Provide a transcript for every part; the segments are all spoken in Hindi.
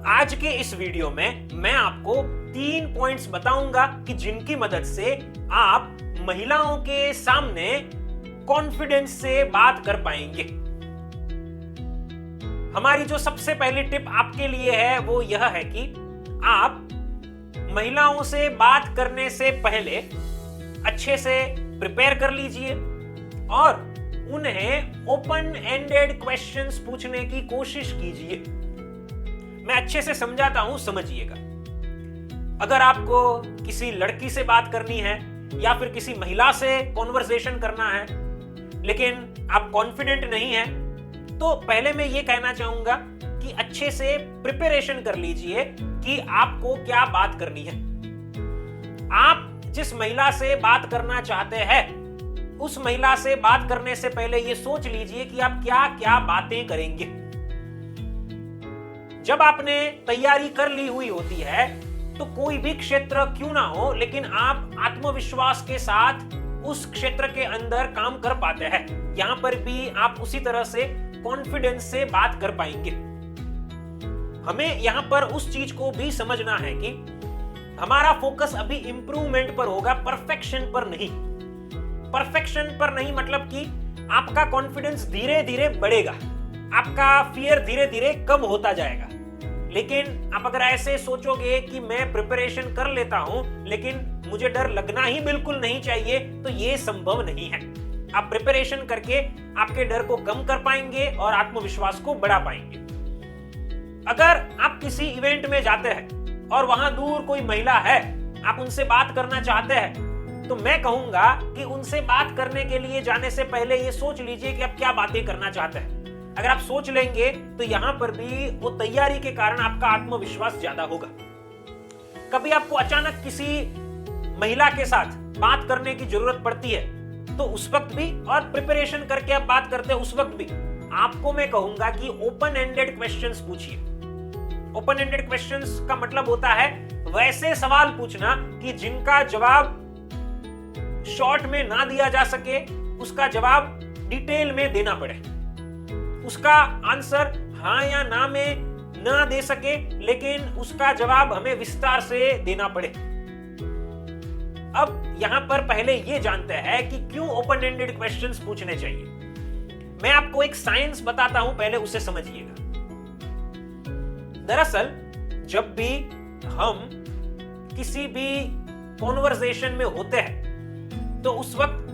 आज के इस वीडियो में मैं आपको 3 पॉइंट्स बताऊंगा कि जिनकी मदद से आप महिलाओं के सामने कॉन्फिडेंस से बात कर पाएंगे। हमारी जो सबसे पहली टिप आपके लिए है वो यह है कि आप महिलाओं से बात करने से पहले अच्छे से प्रिपेयर कर लीजिए और उन्हें ओपन एंडेड क्वेश्चंस पूछने की कोशिश कीजिए। मैं अच्छे से समझाता हूं, समझिएगा। अगर आपको किसी लड़की से बात करनी है या फिर किसी महिला से कॉन्वर्सेशन करना है लेकिन आप कॉन्फिडेंट नहीं है, तो पहले मैं ये कहना चाहूंगा कि अच्छे से प्रिपरेशन कर लीजिए कि आपको क्या बात करनी है। आप जिस महिला से बात करना चाहते हैं उस महिला से बात करने से पहले ये सोच लीजिए कि आप क्या क्या बातें करेंगे। जब आपने तैयारी कर ली हुई होती है तो कोई भी क्षेत्र क्यों ना हो, लेकिन आप आत्मविश्वास के साथ उस क्षेत्र के अंदर काम कर पाते हैं। यहां पर भी आप उसी तरह से कॉन्फिडेंस से बात कर पाएंगे। हमें यहां पर उस चीज को भी समझना है कि हमारा फोकस अभी इंप्रूवमेंट पर होगा, परफेक्शन पर नहीं। परफेक्शन पर नहीं मतलब कि आपका कॉन्फिडेंस धीरे धीरे बढ़ेगा, आपका फियर धीरे धीरे कम होता जाएगा। लेकिन आप अगर ऐसे सोचोगे कि मैं प्रिपरेशन कर लेता हूं लेकिन मुझे डर लगना ही बिल्कुल नहीं चाहिए, तो ये संभव नहीं है। आप प्रिपरेशन करके आपके डर को कम कर पाएंगे और आत्मविश्वास को बढ़ा पाएंगे। अगर आप किसी इवेंट में जाते हैं और वहां दूर कोई महिला है, आप उनसे बात करना चाहते हैं, तो मैं कहूंगा कि उनसे बात करने के लिए जाने से पहले ये सोच लीजिए कि आप क्या बातें करना चाहते हैं। अगर आप सोच लेंगे तो यहां पर भी वो तैयारी के कारण आपका आत्मविश्वास ज्यादा होगा। कभी आपको अचानक किसी महिला के साथ बात करने की जरूरत पड़ती है तो उस वक्त भी, और प्रिपरेशन करके आप बात करते हैं उस वक्त भी, आपको मैं कहूंगा कि ओपन एंडेड क्वेश्चंस पूछिए। ओपन एंडेड क्वेश्चंस का मतलब होता है वैसे सवाल पूछना कि जिनका जवाब शॉर्ट में ना दिया जा सके, उसका जवाब डिटेल में देना पड़े। उसका आंसर हां या ना में ना दे सके लेकिन उसका जवाब हमें विस्तार से देना पड़े। अब यहां पर पहले ये जानते हैं कि क्यों ओपन एंडेड क्वेश्चंस पूछने चाहिए। मैं आपको एक साइंस बताता हूं, पहले उसे समझिएगा। दरअसल जब भी हम किसी भी कॉन्वर्सेशन में होते हैं तो उस वक्त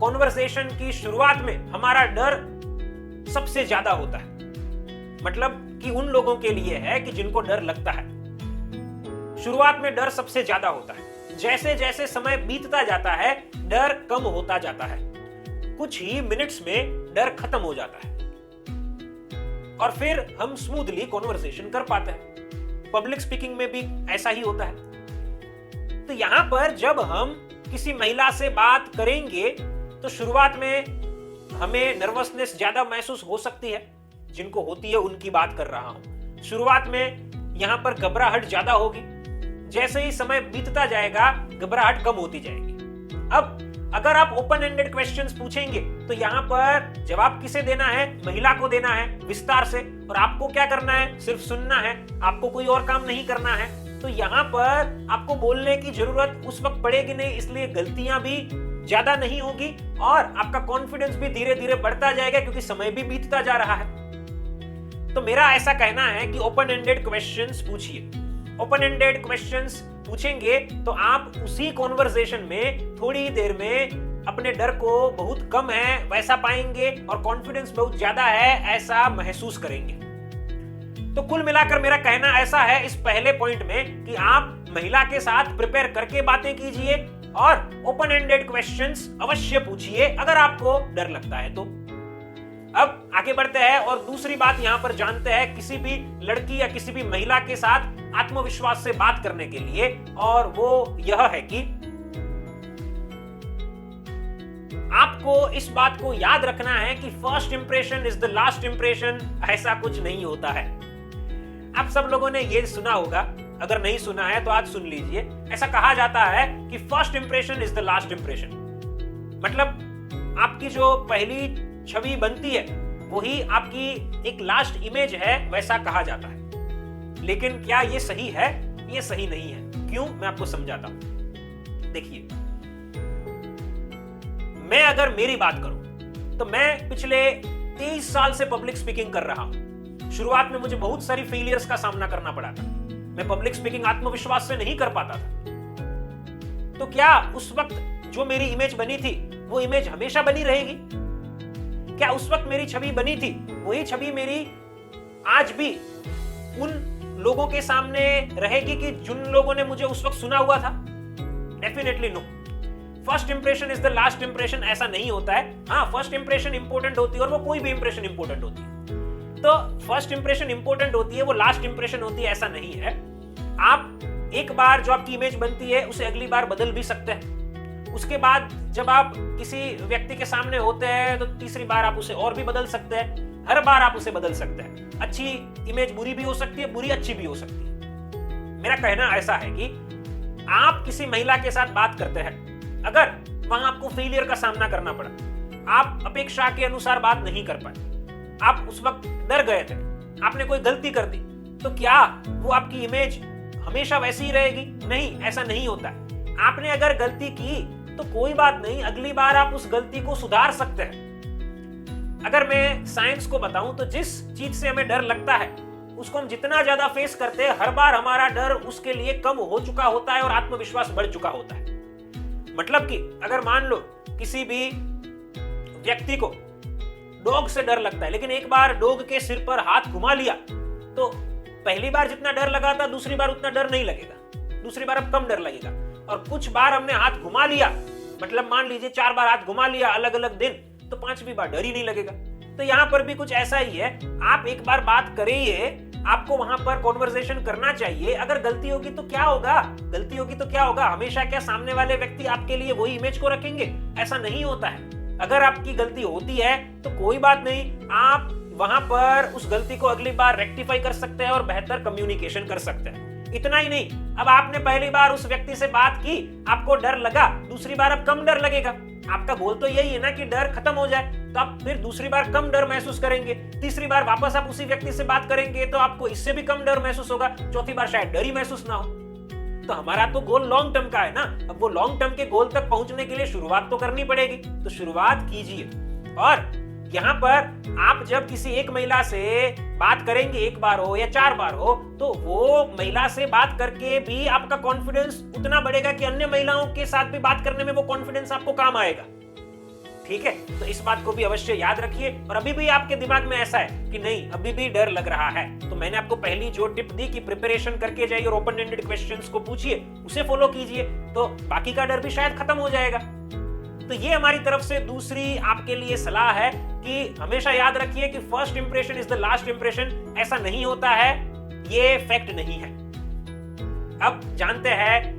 कॉन्वर्सेशन की शुरुआत में हमारा डर सबसे ज्यादा होता है। मतलब कि उन लोगों के लिए है कि जिनको डर लगता है, शुरुआत में डर सबसे ज्यादा होता है। जैसे जैसे समय बीतता जाता है डर कम होता जाता है, कुछ ही मिनट्स में डर खत्म हो जाता है और फिर हम स्मूथली कॉन्वर्सेशन कर पाते हैं। पब्लिक स्पीकिंग में भी ऐसा ही होता है। तो यहां पर जब हम किसी महिला से बात करेंगे तो शुरुआत में हमें नर्वसनेस ज्यादा महसूस हो सकती है, जिनको होती है उनकी बात कर रहा हूं। शुरुआत में यहां पर घबराहट ज्यादा होगी, जैसे ही समय बीतता जाएगा घबराहट कम होती जाएगी। अब अगर आप ओपन एंडेड क्वेश्चंस पूछेंगे तो यहां पर जवाब किसे देना है? महिला को देना है विस्तार से, और आपको क्या करना है? सिर्फ सुनना है, आपको कोई और काम नहीं करना है। तो यहां पर आपको बोलने की जरूरत उस वक्त पड़ेगी नहीं, इसलिए गलतियां भी ज्यादा नहीं होगी और आपका कॉन्फिडेंस भी धीरे धीरे बढ़ता जाएगा क्योंकि समय भी बीतता जा रहा है। तो मेरा ऐसा कहना है कि ओपन एंडेड क्वेश्चंस पूछिए। ओपन एंडेड क्वेश्चंस पूछेंगे तो आप उसी कॉन्वर्सेशन में थोड़ी देर में अपने डर को बहुत कम है वैसा पाएंगे और कॉन्फिडेंस बहुत ज्यादा है ऐसा महसूस करेंगे। तो कुल मिलाकर मेरा कहना ऐसा है इस पहले पॉइंट में कि आप महिला के साथ प्रिपेयर करके बातें कीजिए और ओपन एंडेड क्वेश्चंस अवश्य पूछिए अगर आपको डर लगता है तो। अब आगे बढ़ते हैं और दूसरी बात यहां पर जानते हैं किसी भी लड़की या किसी भी महिला के साथ आत्मविश्वास से बात करने के लिए, और वो यह है कि आपको इस बात को याद रखना है कि first impression is the last impression. ऐसा कुछ नहीं होता है। आप सब लोगों ने ये सुना होगा, अगर नहीं सुना है तो आज सुन लीजिए। ऐसा कहा जाता है कि first impression is the last impression. मतलब आपकी जो पहली छवि बनती है वही आपकी एक लास्ट इमेज है, वैसा कहा जाता है। लेकिन क्या ये सही है? ये सही नहीं है। क्यों? मैं आपको समझाता हूं। देखिए, मैं अगर मेरी बात करूं तो मैं पिछले 23 साल से पब्लिक स्पीकिंग कर रहा हूं। शुरुआत में मुझे बहुत सारी फेलियर्स का सामना करना पड़ा था। मैं पब्लिक स्पीकिंग आत्मविश्वास से नहीं कर पाता था। तो क्या उस वक्त जो मेरी इमेज बनी थी वो इमेज हमेशा बनी रहेगी? क्या उस वक्त मेरी छवि बनी थी वही छवि मेरी आज भी उन लोगों के सामने रहेगी कि जिन लोगों ने मुझे उस वक्त सुना हुआ था? Definitely no. First impression is the last impression, ऐसा नहीं होता है। हाँ, फर्स्ट इंप्रेशन इंपॉर्टेंट होती है और वो कोई भी इंप्रेशन इंपॉर्टेंट होती है। तो फर्स्ट इंप्रेशन इंपॉर्टेंट होती है, वो लास्ट इंप्रेशन होती है, ऐसा नहीं है। आप एक बार जो आपकी इमेज बनती है उसे अगली बार बदल भी सकते हैं। उसके बाद जब आप किसी व्यक्ति के सामने होते हैं तो तीसरी बार आप उसे और भी बदल सकते हैं। हर बार आप उसे बदल सकते हैं। अच्छी इमेज बुरी भी हो सकती है, बुरी अच्छी भी हो सकती है। मेरा कहना ऐसा है कि आप किसी महिला के साथ बात करते हैं, अगर वहां आपको फेलियर का सामना करना पड़ा, आप अपेक्षा के अनुसार बात नहीं कर पाए, आप उस वक्त डर गए थे, आपने कोई गलती कर दी, तो क्या वो आपकी इमेज हमेशा वैसी ही रहेगी? नहीं, ऐसा नहीं होता है। आपने अगर गलती की तो कोई बात नहीं, अगली बार आप उस गलती को सुधार सकते हैं। अगर मैं साइंस को बताऊं तो जिस चीज से हमें डर लगता है उसको हम जितना ज्यादा फेस करते हैं, हर बार हमारा डर उसके लिए कम हो चुका होता है और आत्मविश्वास बढ़ चुका होता है। मतलब कि अगर मान लो किसी भी व्यक्ति को डॉग से डर लगता है, लेकिन एक बार डॉग के सिर पर हाथ घुमा लिया तो पहली बार जितना डर लगा था दूसरी बार उतना डर नहीं लगेगा, दूसरी बार अब कम डर लगेगा। और कुछ बार हमने हाथ घुमा लिया, मतलब मान लीजिए 4 बार हाथ घुमा लिया अलग अलग दिन, तो 5वीं बार डर ही नहीं लगेगा। तो यहां पर भी कुछ ऐसा ही है। आप एक बार बात करिए, आपको वहां पर कॉन्वर्सेशन करना चाहिए। अगर गलती होगी तो क्या होगा? गलती होगी तो क्या होगा? हमेशा क्या सामने वाले व्यक्ति आपके लिए वही इमेज को रखेंगे? ऐसा नहीं होता है। अगर आपकी गलती होती है तो कोई बात नहीं, आप वहां पर उस गलती को अगली बार रेक्टिफाई कर सकते हैं और बेहतर कम्युनिकेशन कर सकते हैं। इतना ही नहीं, अब आपने पहली बार उस व्यक्ति से बात की, आपको डर लगा, दूसरी बार अब कम डर लगेगा। आपका गोल तो यही है ना कि डर खत्म हो जाए, तो आप फिर दूसरी बार कम डर महसूस करेंगे। तीसरी बार वापस आप उसी व्यक्ति से बात करेंगे तो आपको इससे भी कम डर महसूस होगा। चौथी बार शायद डर ही महसूस ना हो। तो हमारा तो गोल लॉन्ग टर्म का है ना। अब वो लॉन्ग टर्म के गोल तक पहुंचने के लिए शुरुआत तो करनी पड़ेगी, तो शुरुआत कीजिए। और यहाँ पर आप जब किसी एक महिला से बात करेंगे, 1 बार हो या 4 बार हो, तो वो महिला से बात करके भी आपका कॉन्फिडेंस उतना बढ़ेगा कि अन्य महिलाओं के साथ भी बात करने में वो कॉन्फिडेंस आपको काम आएगा। ठीक है, तो इस बात को भी अवश्य याद रखिए। और अभी भी आपके दिमाग में ऐसा है कि नहीं, अभी भी डर लग रहा है, तो मैंने आपको पहली जो टिप दी कि प्रिपरेशन करके जाइए और ओपन एंडेड क्वेश्चंस को पूछिए, उसे फॉलो कीजिए, तो बाकी का डर भी शायद खत्म हो जाएगा। तो ये हमारी तरफ से दूसरी आपके लिए सलाह है कि हमेशा याद रखिए कि first impression is the last impression. ऐसा नहीं होता है, ये फैक्ट नहीं है। अब जानते हैं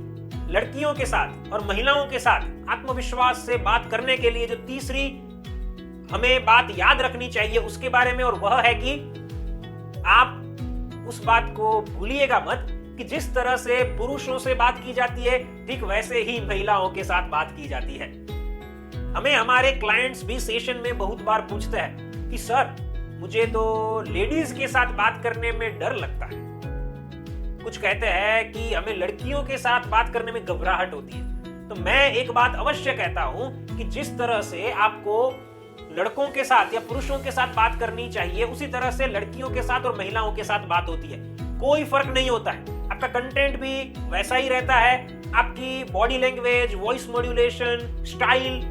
लड़कियों के साथ और महिलाओं के साथ आत्मविश्वास से बात करने के लिए जो तीसरी हमें बात याद रखनी चाहिए उसके बारे में, और वह है कि आप उस बात को भूलिएगा मत कि जिस तरह से पुरुषों से बात की जाती है ठीक वैसे ही महिलाओं के साथ बात की जाती है। हमें हमारे क्लाइंट्स भी सेशन में बहुत बार पूछते हैं कि सर, मुझे तो लेडीज के साथ बात करने में डर लगता है। कुछ कहते हैं कि हमें लड़कियों के साथ बात करने में घबराहट होती है। तो मैं एक बात अवश्य कहता हूं कि जिस तरह से आपको लड़कों के साथ या पुरुषों के साथ बात करनी चाहिए, उसी तरह से लड़कियों के साथ और महिलाओं के साथ बात होती है। कोई फर्क नहीं होता है। आपका कंटेंट भी वैसा ही रहता है, आपकी body language, voice modulation, style,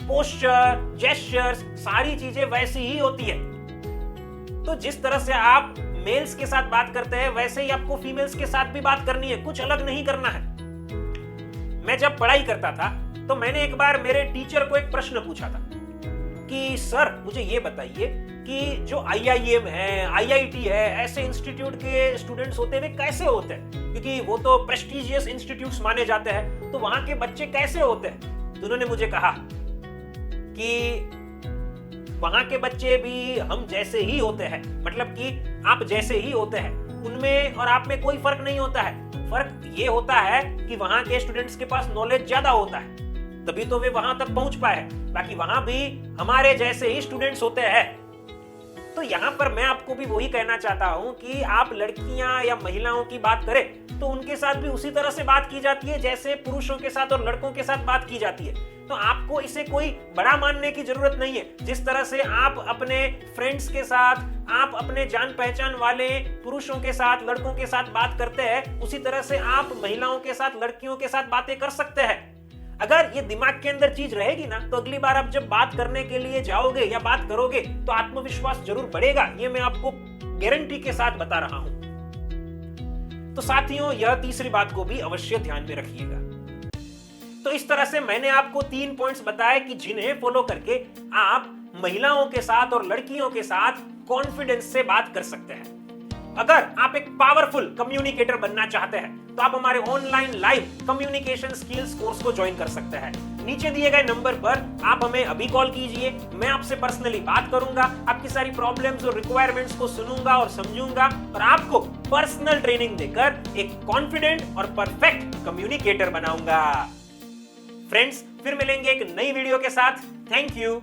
posture, gestures, सारी चीजें वैसी ही होती है। तो जिस तरह से आप मेल्स के साथ बात करते हैं वैसे ही आपको फीमेल्स के साथ भी बात करनी है, कुछ अलग नहीं करना है। मैं जब पढ़ाई करता था तो मैंने एक बार मेरे टीचर को एक प्रश्न पूछा था कि सर, मुझे ये बताइए कि जो IIM है, IIT है, ऐसे इंस्टीट्यूट के स्टूडेंट्स होते हैं वे कैसे होते हैं, क्योंकि वो तो प्रेस्टिजियस इंस्टीट्यूट्स माने जाते हैं, तो वहां के बच्चे कैसे होते हैं। तो उन्होंने मुझे कहा कि वहां के बच्चे भी हम जैसे ही होते हैं, मतलब कि आप जैसे ही होते हैं, उनमें और आप में कोई फर्क नहीं होता है। फर्क ये होता है कि वहां के स्टूडेंट्स के पास नॉलेज ज्यादा होता है, तभी तो वे वहां तक पहुंच पाए हैं। बाकी वहां भी हमारे जैसे ही स्टूडेंट्स होते हैं। तो यहाँ पर मैं आपको भी वही कहना चाहता हूँ कि आप लड़कियां या महिलाओं की बात करें तो उनके साथ भी उसी तरह से बात की जाती है जैसे पुरुषों के साथ और लड़कों के साथ बात की जाती है। तो आपको इसे कोई बड़ा मानने की जरूरत नहीं है। जिस तरह से आप अपने फ्रेंड्स के साथ, आप अपने जान पहचान वाले पुरुषों के साथ, लड़कों के साथ बात करते हैं, उसी तरह से आप महिलाओं के साथ, लड़कियों के साथ बातें कर सकते हैं। अगर ये दिमाग के अंदर चीज रहेगी ना तो अगली बार आप जब बात करने के लिए जाओगे या बात करोगे तो आत्मविश्वास जरूर बढ़ेगा। ये मैं आपको गारंटी के साथ बता रहा हूं। तो साथियों, यह तीसरी बात को भी अवश्य ध्यान में रखिएगा। तो इस तरह से मैंने आपको 3 पॉइंट्स बताए कि जिन्हें फॉलो करके आप महिलाओं के साथ और लड़कियों के साथ कॉन्फिडेंस से बात कर सकते हैं। अगर आप एक पावरफुल कम्युनिकेटर बनना चाहते हैं तो आप हमारे online live communication skills course को ज्वाइन कर सकते हैं। नीचे दिए गए नंबर पर आप हमें अभी कॉल कीजिए, मैं आपसे पर्सनली बात करूंगा, आपकी सारी प्रॉब्लम्स और रिक्वायरमेंट्स को सुनूंगा और समझूंगा और आपको पर्सनल ट्रेनिंग देकर एक कॉन्फिडेंट और परफेक्ट कम्युनिकेटर बनाऊंगा। फ्रेंड्स, फिर मिलेंगे एक नई वीडियो के साथ। Thank you.